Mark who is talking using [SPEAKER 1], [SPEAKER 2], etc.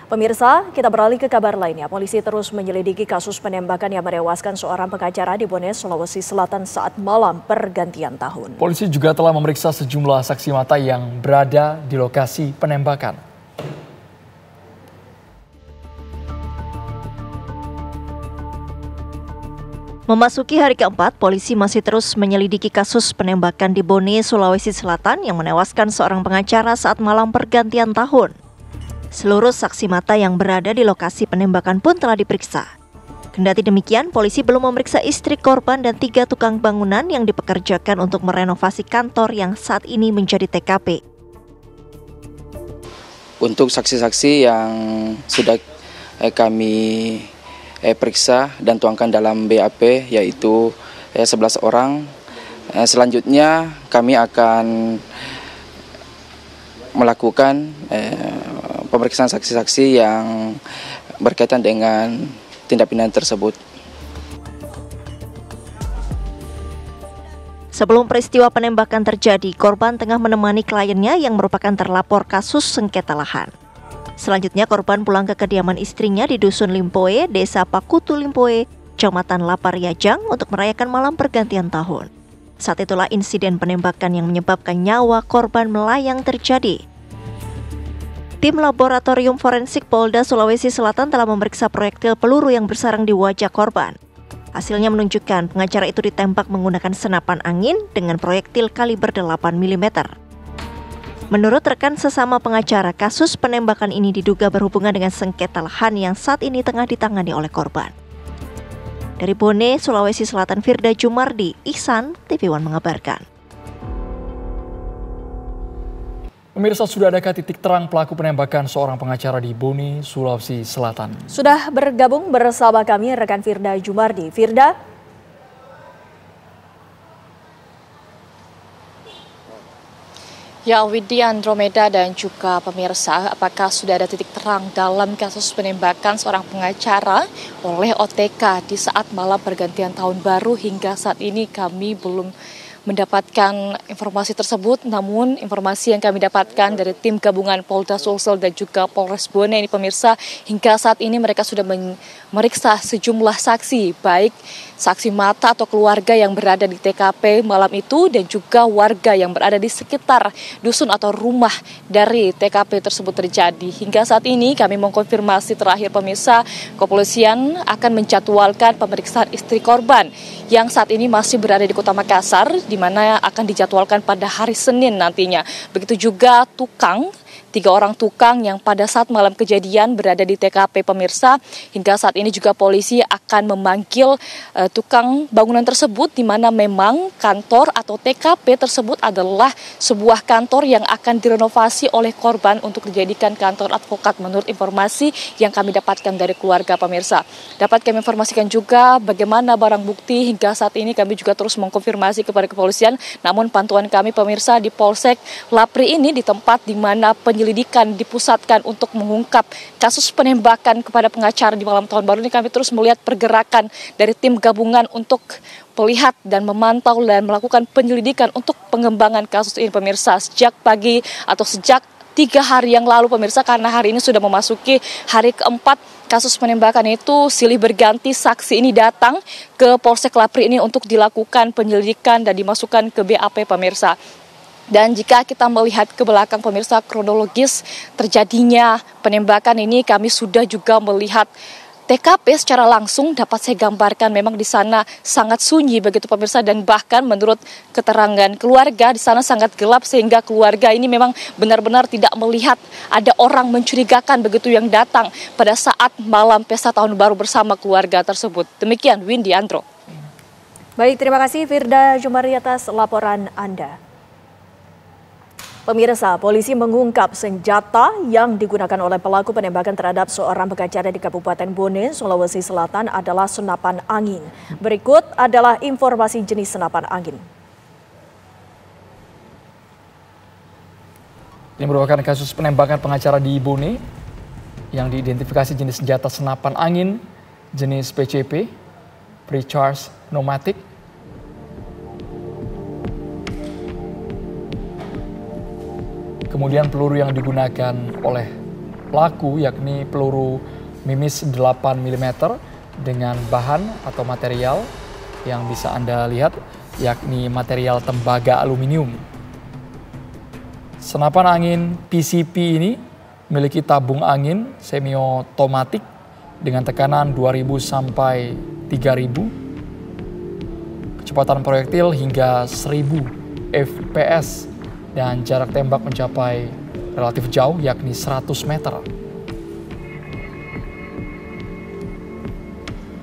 [SPEAKER 1] Pemirsa, kita beralih ke kabar lainnya. Polisi terus menyelidiki kasus penembakan yang menewaskan seorang pengacara di Bone, Sulawesi Selatan saat malam pergantian tahun.
[SPEAKER 2] Polisi juga telah memeriksa sejumlah saksi mata yang berada di lokasi penembakan.
[SPEAKER 3] Memasuki hari keempat, polisi masih terus menyelidiki kasus penembakan di Bone, Sulawesi Selatan yang menewaskan seorang pengacara saat malam pergantian tahun. Seluruh saksi mata yang berada di lokasi penembakan pun telah diperiksa. Kendati demikian, polisi belum memeriksa istri korban dan 3 tukang bangunan yang dipekerjakan untuk merenovasi kantor yang saat ini menjadi TKP.
[SPEAKER 4] Untuk saksi-saksi yang sudah kami periksa dan tuangkan dalam BAP yaitu 11 orang. Selanjutnya kami akan melakukan pemeriksaan saksi-saksi yang berkaitan dengan tindak pidana tersebut.
[SPEAKER 3] Sebelum peristiwa penembakan terjadi, korban tengah menemani kliennya yang merupakan terlapor kasus sengketa lahan. Selanjutnya korban pulang ke kediaman istrinya di Dusun Limpoe, Desa Pakutu Limpoe, Kecamatan Lapariajang untuk merayakan malam pergantian tahun. Saat itulah insiden penembakan yang menyebabkan nyawa korban melayang terjadi. Tim Laboratorium Forensik Polda Sulawesi Selatan telah memeriksa proyektil peluru yang bersarang di wajah korban. Hasilnya menunjukkan pengacara itu ditembak menggunakan senapan angin dengan proyektil kaliber 8 mm. Menurut rekan sesama pengacara, kasus penembakan ini diduga berhubungan dengan sengketa lahan yang saat ini tengah ditangani oleh korban. Dari Bone, Sulawesi Selatan, Firda Jumardi, Ihsan, TV One mengabarkan.
[SPEAKER 2] Pemirsa, sudah adakah titik terang pelaku penembakan seorang pengacara di Bone, Sulawesi Selatan?
[SPEAKER 1] Sudah bergabung bersama kami rekan Firda Jumardi. Firda?
[SPEAKER 5] Ya, Widya, Andromeda dan juga pemirsa, apakah sudah ada titik terang dalam kasus penembakan seorang pengacara oleh OTK di saat malam pergantian tahun baru? Hingga saat ini kami belum mendapatkan informasi tersebut, namun informasi yang kami dapatkan dari tim gabungan Polda Sulsel dan juga Polres Bone ini pemirsa, hingga saat ini mereka sudah memeriksa sejumlah saksi, baik saksi mata atau keluarga yang berada di TKP malam itu dan juga warga yang berada di sekitar dusun atau rumah dari TKP tersebut terjadi. Hingga saat ini kami mengkonfirmasi terakhir pemirsa, kepolisian akan menjadwalkan pemeriksaan istri korban yang saat ini masih berada di Kota Makassar, di mana akan dijadwalkan pada hari Senin nantinya. Begitu juga tukang, 3 orang tukang yang pada saat malam kejadian berada di TKP pemirsa. Hingga saat ini juga polisi akan memanggil tukang bangunan tersebut, di mana memang kantor atau TKP tersebut adalah sebuah kantor yang akan direnovasi oleh korban untuk dijadikan kantor advokat menurut informasi yang kami dapatkan dari keluarga pemirsa. Dapat kami informasikan juga bagaimana barang bukti. Hingga saat ini kami juga terus mengkonfirmasi kepada kepolisian, namun pantauan kami pemirsa di Polsek Lapri ini, di tempat di mana penyelidikan dipusatkan untuk mengungkap kasus penembakan kepada pengacara di malam tahun baru ini, kami terus melihat pergerakan dari tim gabungan untuk melihat dan memantau dan melakukan penyelidikan untuk pengembangan kasus ini pemirsa sejak pagi atau sejak 3 hari yang lalu pemirsa, karena hari ini sudah memasuki hari keempat kasus penembakan itu. Silih berganti saksi ini datang ke Polsek Lapri ini untuk dilakukan penyelidikan dan dimasukkan ke BAP pemirsa. Dan jika kita melihat ke belakang pemirsa, kronologis terjadinya penembakan ini, kami sudah juga melihat TKP secara langsung. Dapat saya gambarkan memang di sana sangat sunyi begitu pemirsa, dan bahkan menurut keterangan keluarga di sana sangat gelap sehingga keluarga ini memang benar-benar tidak melihat ada orang mencurigakan begitu yang datang pada saat malam pesta tahun baru bersama keluarga tersebut. Demikian Windy, Andro.
[SPEAKER 1] Baik, terima kasih Firda Jumardi atas laporan Anda. Pemirsa, polisi mengungkap senjata yang digunakan oleh pelaku penembakan terhadap seorang pengacara di Kabupaten Bone, Sulawesi Selatan adalah senapan angin. Berikut adalah informasi jenis senapan angin.
[SPEAKER 2] Ini merupakan kasus penembakan pengacara di Bone yang diidentifikasi jenis senjata senapan angin jenis PCP, Pre-Charge Pneumatic. Kemudian peluru yang digunakan oleh pelaku, yakni peluru mimis 8 mm dengan bahan atau material yang bisa Anda lihat, yakni material tembaga aluminium. Senapan angin PCP ini memiliki tabung angin semi-otomatik dengan tekanan 2000 sampai 3000, kecepatan proyektil hingga 1000 fps, dan jarak tembak mencapai relatif jauh yakni 100 meter.